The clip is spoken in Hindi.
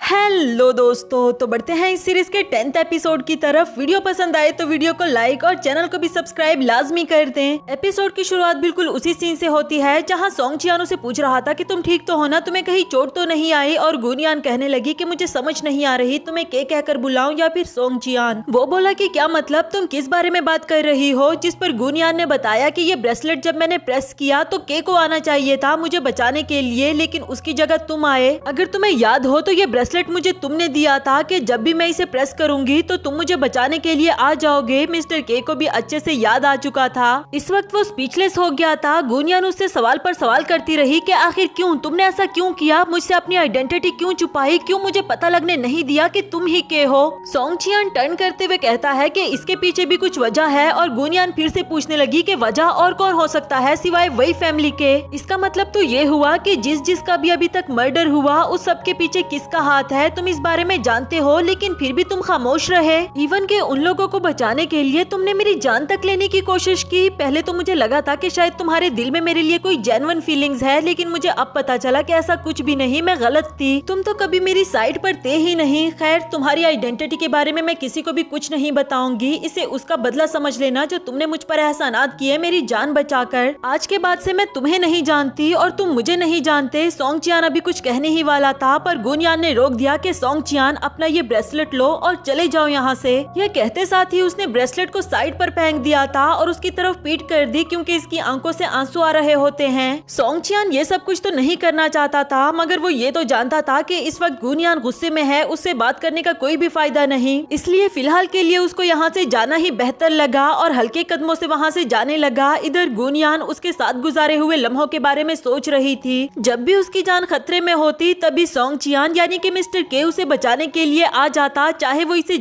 हेलो दोस्तों, तो बढ़ते हैं इस सीरीज के 10th एपिसोड की तरफ। वीडियो पसंद आए तो वीडियो को लाइक और चैनल को भी सब्सक्राइब लाजमी कर दें। एपिसोड की शुरुआत बिल्कुल उसी सीन से होती है जहां सोंग चियानो से पूछ रहा था कि तुम ठीक तो हो ना, तुम्हें कहीं चोट तो नहीं आई। और गुनियान कहने लगी कि मुझे समझ नहीं आ रही तुम्हें के कहकर बुलाऊं या फिर सोंग चियान। वो बोला कि क्या मतलब, तुम किस बारे में बात कर रही हो। जिस पर गुनियान ने बताया कि ये ब्रेसलेट जब मैंने प्रेस किया तो के को आना चाहिए था मुझे बचाने के लिए, लेकिन उसकी जगह तुम आए। अगर तुम्हें याद हो तो ये ब्रेसलेट मुझे तुमने दिया था कि जब भी मैं इसे प्रेस करूंगी तो तुम मुझे बचाने के लिए आ जाओगे। मिस्टर के को भी अच्छे से याद आ चुका था। इस वक्त वो स्पीचलेस हो गया था। गुनियान उससे सवाल पर सवाल करती रही कि आखिर क्यों, तुमने ऐसा क्यों किया, मुझसे अपनी आइडेंटिटी क्यों छुपाई, क्यों मुझे पता लगने नहीं दिया कि तुम ही के हो। सोंग चियान टर्न करते हुए कहता है कि इसके पीछे भी कुछ वजह है। और गुनियान फिर से पूछने लगी कि वजह और कौन हो सकता है सिवाय वही फैमिली के। इसका मतलब तो ये हुआ कि जिसका भी अभी तक मर्डर हुआ उस सब के पीछे किसका हाथ है तुम इस बारे में जानते हो, लेकिन फिर भी तुम खामोश रहे। इवन के उन लोगों को बचाने के लिए तुमने मेरी जान तक लेने की कोशिश की। पहले तो मुझे लगा था कि शायद तुम्हारे दिल में मेरे लिए कोई जेन्युइन फीलिंग्स है, लेकिन मुझे अब पता चला कि ऐसा कुछ भी नहीं, मैं गलत थी। तुम तो कभी मेरी साइड पर थे ही नहीं। खैर, तुम्हारी आइडेंटिटी के बारे में मैं किसी को भी कुछ नहीं बताऊंगी। इसे उसका बदला समझ लेना जो तुमने मुझ पर एहसानात किए मेरी जान बचाकर। आज के बाद से मैं तुम्हें नहीं जानती और तुम मुझे नहीं जानते। सोंग चियान अभी कुछ कहने ही वाला था पर गुनियान ने रोक दिया कि सोंग चियान अपना ये ब्रेसलेट लो और चले जाओ यहाँ से। यह कहते साथ ही उसने ब्रेसलेट को साइड पर फेंक दिया था और उसकी तरफ पीठ कर दी क्योंकि इसकी आंखों से आंसू आ रहे होते हैं। सोंग चियान ये सब कुछ तो नहीं करना चाहता था, मगर वो ये तो जानता था कि इस वक्त गुनियान गुस्से में है, उससे बात करने का कोई भी फायदा नहीं। इसलिए फिलहाल के लिए उसको यहाँ से जाना ही बेहतर लगा और हल्के कदमों से वहाँ से जाने लगा। इधर गुनियान उसके साथ गुजारे हुए लम्हों के बारे में सोच रही थी। जब भी उसकी जान खतरे में होती तभी सोंग चियान यानी कि मिस्टर के उसे बचाने के लिए आ जाता, चाहे वो इसे